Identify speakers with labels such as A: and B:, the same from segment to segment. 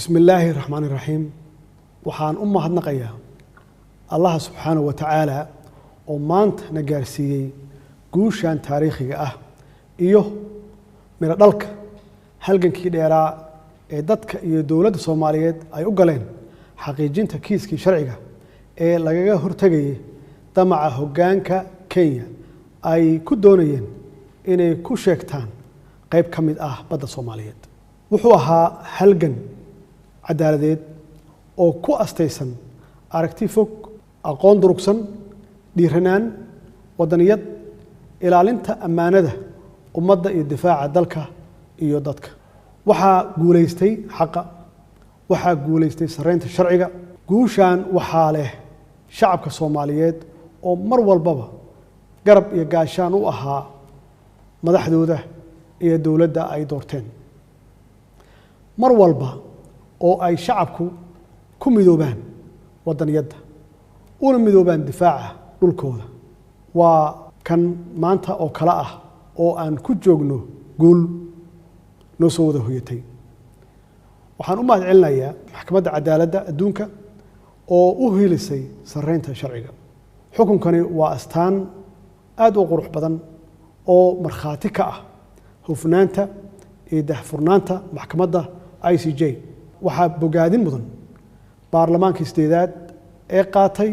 A: بسم الله الرحمن الرحيم وحان هدنقيا الله سبحانه وتعالى ومانت نجارسيي جوشان تاريخي إيوه من ذلك halgankii dheeraa ee dadka iyo dawladda Soomaaliyeed ay u galeen xaqiijinta kiiskii sharciga ee lagaga hortagay damaca hoggaanka Kenya ay ku doonayeen inay ku sheegtaan qayb ka mid ah badda Soomaaliyeed wuxuu ahaa halgan cadaaladeed oo ku astaysan aragti fog aqoon durugsan dhiiranaan wadaniyad ilaalinta ammaanada ummadda iyo difaaca dalka iyo dadka waxaa guuleystay xaqa waxaa guuleystay sareynta sharciga guushan waxaa leh shacabka Soomaaliyeed oo mar walbaba garab iyo gaashaan u ahaa madaxdooda iyo dawladda ay doorteen mar walba oo ay shacabku ku midoobaan wadaniyadda una midoobaan difaaca dhulkooda waa kan maanta oo kala ah oo aan ku joogno guul noo soo wada hoyatay waxaan u mahad celinayaa maxkamadda cadaaladda adduunka oo u hiilisay sareynta sharciga xukunkani waa astaan aad u qurux badan oo markhaati ka ah hufnaanta iyo daahfurnaanta maxkamadda ICJ waxaa bogaadin mudan baarlamaankii sideedaad ee qaatay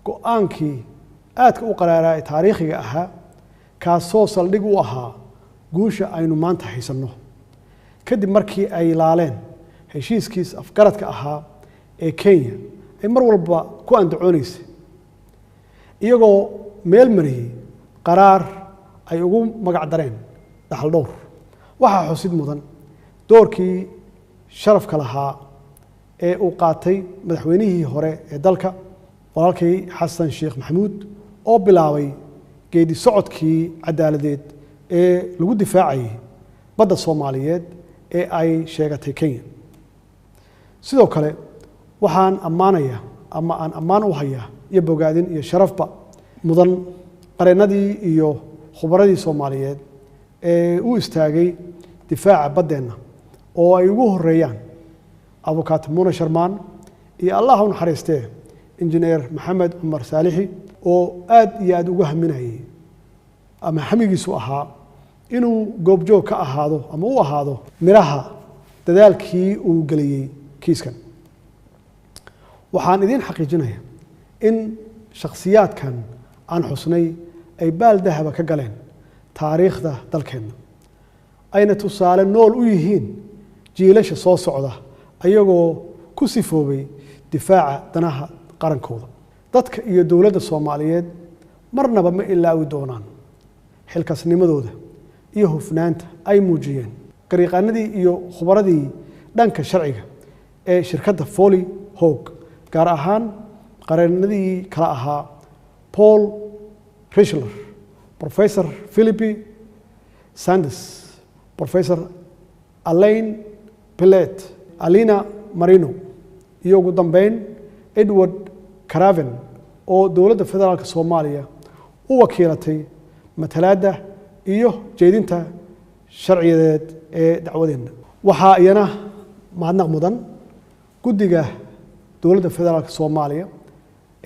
A: go'aankii aadka u qaraaraa ee taariikhiga ahaa kaasoo saldhig u ahaa guusha aynu maanta haysanno kadib markii ay laaleen heshiiskiis afgaradka ahaa ee Kenya ay mar walba ku andacoonaysay iyagoo meel mariyay qaraar ay ugu magac dareen dhaxal dhowr waxaa xusid mudan doorkii sharafka lahaa ee uu qaatay madaxweynihii hore ee dalka walaalkay Xasan Sheekh Maxamuud oo bilaabay geedi socodkii cadaaladeed ee lagu difaacay badda Soomaaliyeed ee ay sheegatay Kenya sidoo kale waxaan ammaanayaa ama aan ammaan u hayaa iyo bogaadin iyo sharafba mudan qareenadii iyo khubradii Soomaaliyeed ee u istaagay difaaca baddeena oo ay ugu horeeyaan abukaat Muna Sharmaan iyo Allah u naxariistee injineer Maxamed Umar Saalixi oo aad iyo aad ugu haminayay ama hamigiisu ahaa inuu goobjoog ka ahaado ama u ahaado miraha dadaalkii uu galiyay kiiskan waxaan idin xaqiijinayaa in shakhsiyaadkan aan xusnay ay baal dahaba ka galeen taariikhda dalkeena ayna tusaale nool u yihiin jiilasha soo socda ayagoo ku sifoobay difaaca danaha qarankooda dadka iyo dawladda Soomaaliyeed marnaba ma ilaawi doonaan xilkasnimadooda iyo hufnaanta ay muujiyeen qariiqanadii iyo khubradii dhanka sharciga ee shirkadda Foley Hogg gaar ahaan qareenadii kala ahaa Paul Richler Professor Philippi Sanders Professor Alain Pellet Alina Marino iyo ugu dambeyn Edward Craven oo dawladda federaalka Soomaaliya u wakiilatay matalaadda iyo jeedinta sharciyeed ee dacwadeena waxaa iyana mahadnaq mudan guddiga dawladda federaalka Soomaaliya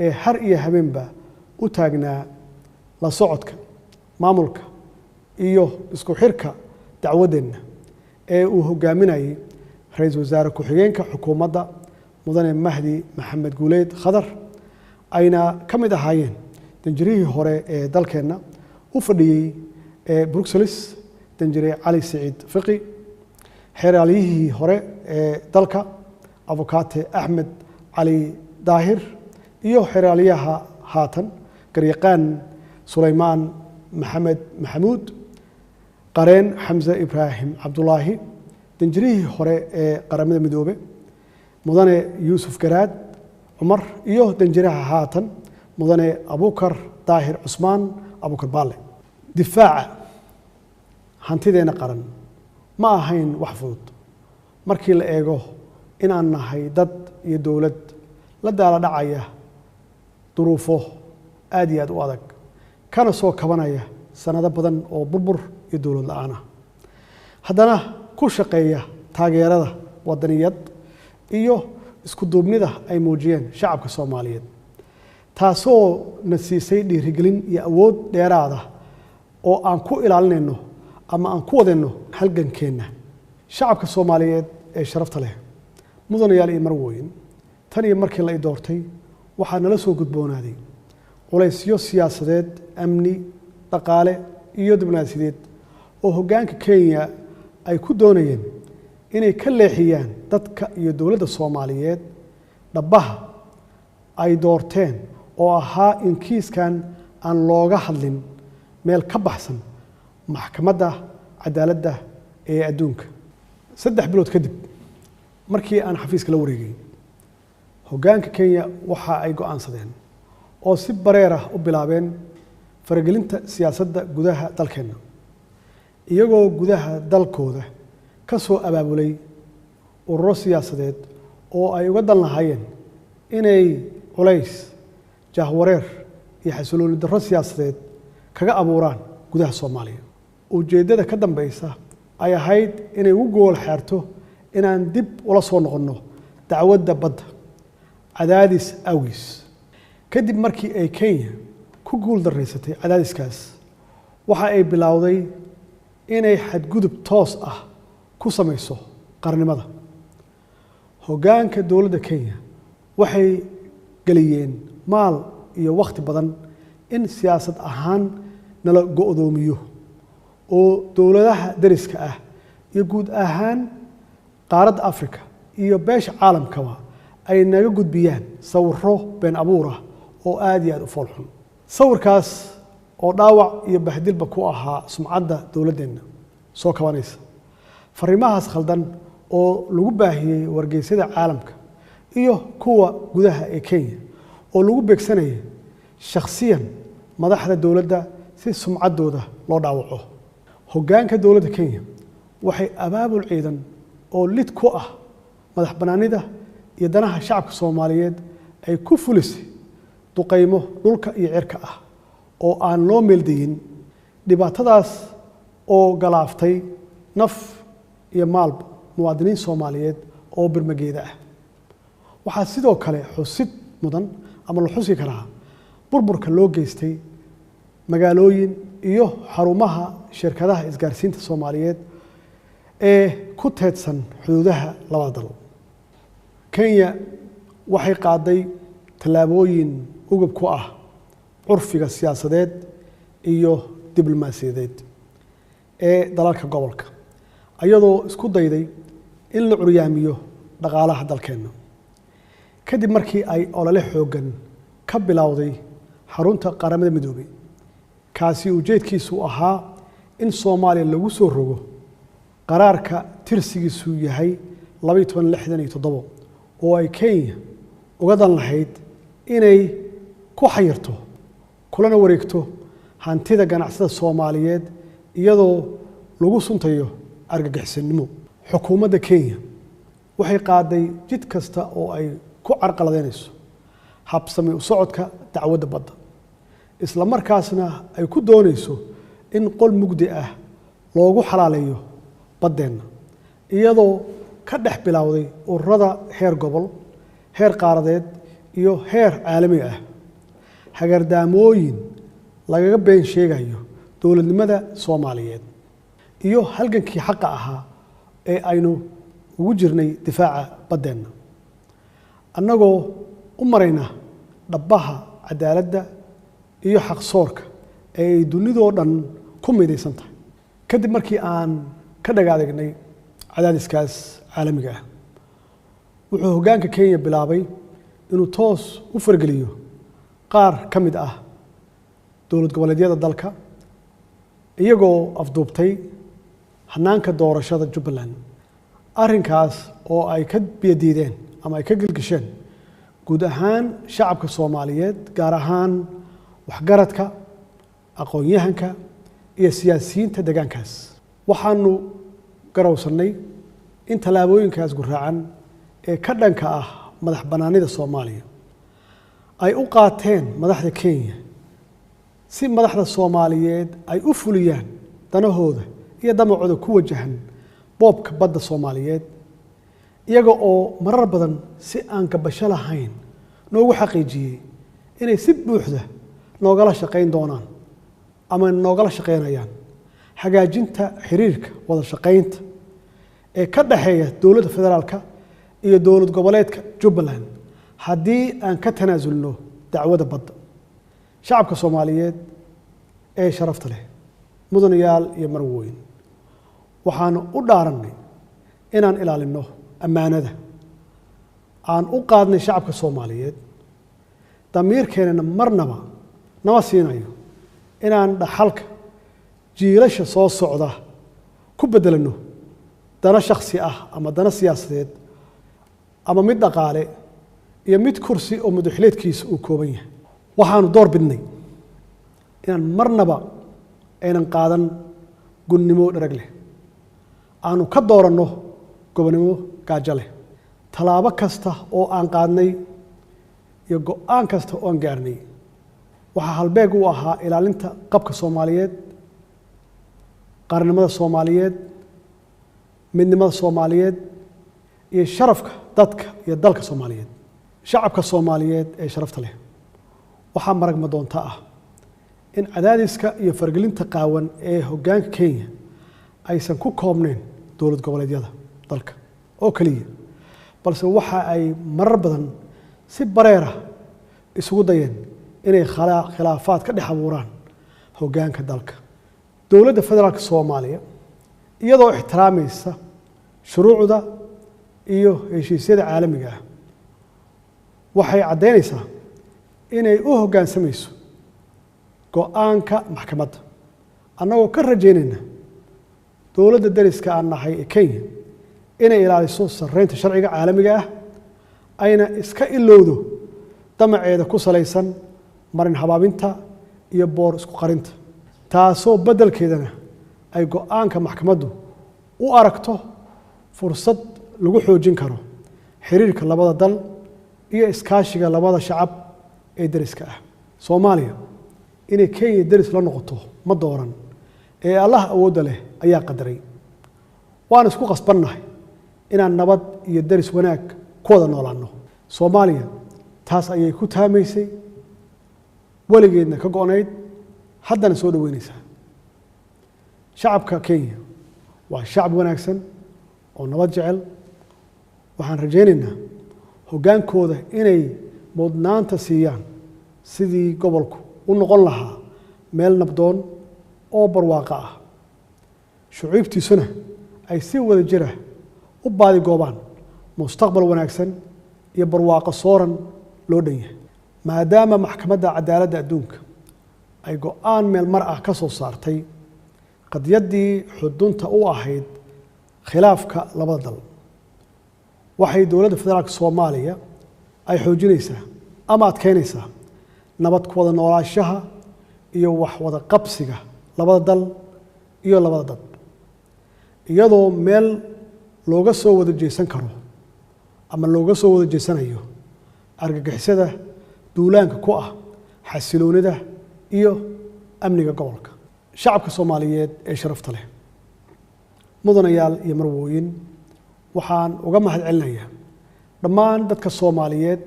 A: ee har iyo habeenba u taagnaa la socodka maamulka iyo isku xirka dacwadeena ee uu hogaaminayay ra'iisul wasaare ku-xigeenka xukuumadda mudane Mahdi Maxamed Guuleed Khadar ayna ka mid ahaayeen danjirihii hore ee dalkeena u fadhiyay Brussels danjire Ali Said Fiqi xeraaliyihii hore ee dalka abukaate Ahmed Ali Daahir iyo xeraaliyaha haatan garyaqaan Suleymaan Maxamed Maxamuud qareen Xamza Ibrahim Cabdullaahi danjirihii hore ee qaramada midoobe mudane Yuusuf Garaad Umar iyo danjiraha haatan mudane Abukar Daahir Cusmaan Abukar Baale difaaca hantideena qaran ma ahayn wax fudud markii la eego inaan nahay dad iyo dawlad la daala dhacaya duruufo aad iyo aad u adag kana soo kabanaya sanado badan oo burbur iyo dawlad la'aan ah haddana ku shaqeeya taageerada wadaniyad iyo isku duubnida ay muujiyeen shacabka Soomaaliyeed taasoo na siisay dhiirigelin iyo awood dheeraad ah oo aan ku ilaalinayno ama aan ku wadayno halgankeena shacabka Soomaaliyeed ee sharafta leh mudanayaal iyo marwooyin tan iyo markii la doortay waxaa nala soo gudboonaaday culaysyo siyaasadeed amni dhaqaale iyo diblomaasiyadeed oo hoggaanka Kenya ay ku doonayeen inay ka leexiyaan dadka iyo dawladda Soomaaliyeed dhabaha ay doorteen oo ahaa in kiiskan aan looga hadlin meel ka baxsan maxkamadda cadaaladda ee adduunka 3 bilood kadib markii aan xafiiska la wareegay hoggaanka Kenya waxa ay go'aansadeen oo si bareer ah u bilaabeen faragelinta siyaasadda gudaha dalkeena iyagoo gudaha dalkooda ka soo abaabulay ururo siyaasadeed oo ay uga dan lahaayeen inay culays jahwareer iyo xasilooni darro siyaasadeed kaga abuuraan gudaha Soomaaliya ujeedada ka dambaysa ay ahayd inay u gool xeerto inaan dib ula soo noqono dacwadda badda cadaadis awis kadib markii ay Kenya ku guul dareysatay cadaadiskaas waxa ay bilowday inay xadgudub toos ah ku samayso qarnimada hoggaanka dawladda Kenya waxay galiyeen maal iyo waqti badan in siyaasad ahaan nala go'doomiyo oo dawladaha dariska ah iyo guud ahaan qaaradda Afrika iyo beesha caalamkaba ay naga gudbiyaan sawirro been abuur ah oo aad iyo aad u foolxun sawirkaas oo dhaawac iyo bahdilba ku ahaa sumcadda dawladdeena soo kabanaysa fariimahaas khaldan oo lagu baahiyay wargeysyada caalamka iyo kuwa gudaha ee Kenya oo lagu beegsanayay shakhsiyan madaxda dawladda si sumcaddooda loo dhaawaco hoggaanka dawladda Kenya waxay abaabul ciidan oo lid ku ah madax banaanida iyo danaha shacabka Soomaaliyeed ay ku fulisay duqeymo dhulka iyo cirka ah oo aan loo meeldayin dhibaatadaas oo galaaftay naf iyo maalba muwaadiniin Soomaaliyeed oo birmageeda ah waxaa sidoo kale xusid mudan ama la xusi karaa burburka loo geystay magaalooyin iyo xarumaha shirkadaha isgaarsiinta Soomaaliyeed ee ku teedsan xuduudaha labada dal Kenya waxay qaaday tallaabooyin ugub ku ah curfiga siyaasadeed iyo diblomaasiyadeed ee dalalka gobolka ayadoo isku dayday in la curyaamiyo dhaqaalaha dalkeena kadib markii ay olole xooggan ka bilowday xarunta qaramada midoobay kaasi ujeedkiisu ahaa in Soomaaliya lagu soo rogo qaraarka tirsigiisu yahay 1267 oo ay Kenya uga dan lahayd inay ku xayirto kulana wareegto hantida ganacsada Soomaaliyeed iyadoo lagu suntayo argagixisnimo xukuumadda Kenya waxay qaaday jid kasta oo ay ku carqaladeynayso habsami u socodka dacwadda badda isla markaasna ay ku doonayso in qol mugdi ah loogu xalaaleeyo baddeena iyadoo ka dhex bilowday ururada heer gobol heer qaaradeed iyo heer caalami ah hagardaamooyin lagaga been sheegayo dawladnimada Soomaaliyeed iyo halgankii xaqa ahaa ee aynu ugu jirnay difaaca baddeena annagoo u marayna dhabaha cadaaladda iyo xaqsoorka ee ay dunidoo dhan ku midaysan tahay kadib markii aan ka dhagaadegnay cadaadiskaas caalamiga ah wuxuu hoggaanka Kenya bilaabay inuu toos u fargeliyo qaar ka mid ah dowlad goboleedyada dalka iyagoo afduubtay hanaanka doorashada Jubbaland arrinkaas oo ay ka biyadiideen ama ay ka gilgisheen guud ahaan shacabka Soomaaliyeed gaar ahaan waxgaradka aqoon-yahanka iyo siyaasiyiinta deegaankaas waxaanu garowsanay in tallaabooyinkaas guraacan ee ka dhanka ah madax banaanida Soomaaliya ay u qaateen madaxda Kenya si madaxda Soomaaliyeed ay u fuliyaan danahooda iyo damacooda ku wajahan boobka badda Soomaaliyeed iyaga oo marar badan si aan gabasho lahayn noogu xaqiijiyey inay si buuxda noogala shaqayn doonaan ama noogala shaqaynayaan hagaajinta xiriirka wada shaqaynta ee ka dhaxeeya dowladda federaalka iyo dowlad goboleedka Jubbaland haddii aan ka tanaasulno dacwada badda. shacabka Soomaaliyeed ee sharafta leh, mudanayaal iyo marwooyin, waxaan u dhaaranay inaan ilaalino ammaanada aan u qaadnay shacabka Soomaaliyeed. damiirkeenana marnaba nama siinayo inaan dhaxalka jiilasha soo socda ku bedelano dana shakhsi ah ama dana siyaasadeed ama mid dhaqaale iyo mid kursi oo madaxleedkiisa uu kooban yahay. waxaanu door bidnay inaan marnaba aynan qaadan gunnimo dharag leh, aanu ka dooranno gobonimo gaajo leh. tallaabo kasta oo aan qaadnay iyo go'aan kasta oo aan gaarnay waxaa halbeeg u ahaa ilaalinta qabka Soomaaliyeed, qaranimada Soomaaliyeed, midnimada Soomaaliyeed iyo sharafka dadka iyo dalka Soomaaliyeed. shacabka Soomaaliyeed ee sharafta leh, waxaa maragma doonta ah in cadaadiska iyo fargelinta qaawan ee hoggaanka Kenya aysan ku koobnayn dowlad goboleedyada dalka oo kaliya, balse waxa ay marar badan si bareer ah isugu dayeen inay khilaafaad ka dhex abuuraan hoggaanka dalka. dowladda federaalka Soomaaliya iyadoo ixtiraamaysa shuruucda iyo heshiisyada caalamiga ah waxay caddeynaysaa inay u hoggaansamayso go'aanka maxkamadda, annagoo ka rajaynayna dowladda dariska aan nahay ee Kenya inay ilaaliso sarreynta sharciga caalamiga ah, ayna iska ilowdo damaceeda ku salaysan marin habaabinta iyo boor isku qarinta, taasoo beddelkeedana ay go'aanka maxkamaddu u aragto fursad lagu xoojin karo xiriirka labada dal iyo iskaashiga labada shacab ee dariska ah. Soomaaliya inay Kenya daris la noqoto ma dooran, ee Allah awoodda leh ayaa qadaray. waan isku qasbannahay inaan nabad iyo daris wanaag ku wada noolaanno. Soomaaliya taas ayay ku taamaysay, weligeedna ka go'nayd, haddana soo dhaweynaysaa. shacabka Kenya waa shacab wanaagsan oo nabad jecel. waxaan rajaynaynaa hoggaankooda inay mudnaanta siiyaan sidii gobolku u noqon lahaa meel nabdoon oo barwaaqo ah, shucuubtiisuna ay si wada jir ah u baadigoobaan mustaqbal wanaagsan iyo barwaaqo sooran loo dhan yahay. maadaama maxkamadda cadaaladda adduunka ay go'aan meel mar ah ka soo saartay qadiyaddii xudunta u ahayd khilaafka labada dal, waxay dowladda federaalka Soomaaliya ay xoojinaysaa ama adkeynaysaa nabad ku wada noolaanshaha iyo wax wada qabsiga labada dal iyo labada dad, iyadoo meel looga soo wada jeesan karo ama looga soo wada jeesanayo argagixisada duulaanka ku ah xasiloonida iyo amniga gobolka. shacabka Soomaaliyeed ee sharafta leh, mudanayaal iyo marwooyin, waxaan uga mahadcelinayaa dhammaan dadka Soomaaliyeed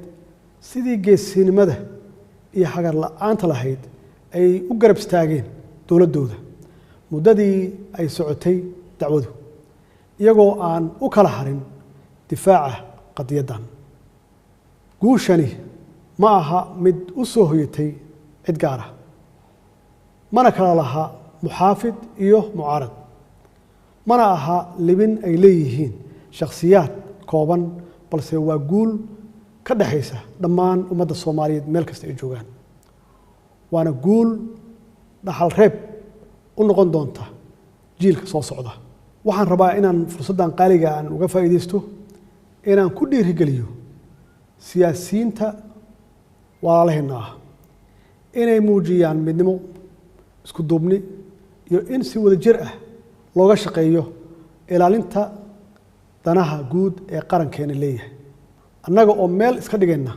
A: sidii geesinimada iyo hagar la'aanta lahayd ay u garab istaageen dowladdooda muddadii ay socotay dacwadu, iyagoo aan u kala harin difaaca qadiyaddan. guushani ma aha mid u soo hoyatay cid gaar ah, mana kala laha muxaafid iyo mucaarad, mana aha libin ay leeyihiin shakhsiyaad kooban, balse waa guul ka dhaxaysa dhammaan ummadda Soomaaliyeed meel kasta ay joogaan. waana guul dhaxal reeb u noqon doonta jiilka soo socda. waxaan rabaa inaan fursaddan qaaliga aan uga faa'iidaysto inaan ku dhiirigeliyo siyaasiyiinta walaalaheenna ah inay muujiyaan midnimo, isku duubni iyo in si wada jir ah looga shaqeeyo ilaalinta danaha guud ee qarankeena leeyahay, annaga oo meel iska dhigayna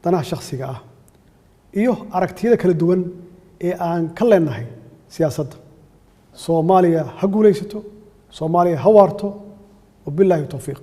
A: danaha shakhsiga ah iyo aragtiyada kala duwan ee aan ka leenahay siyaasadda. Soomaaliya ha guulaysato, Soomaaliya ha waarto, wabilaahi tawfiiq.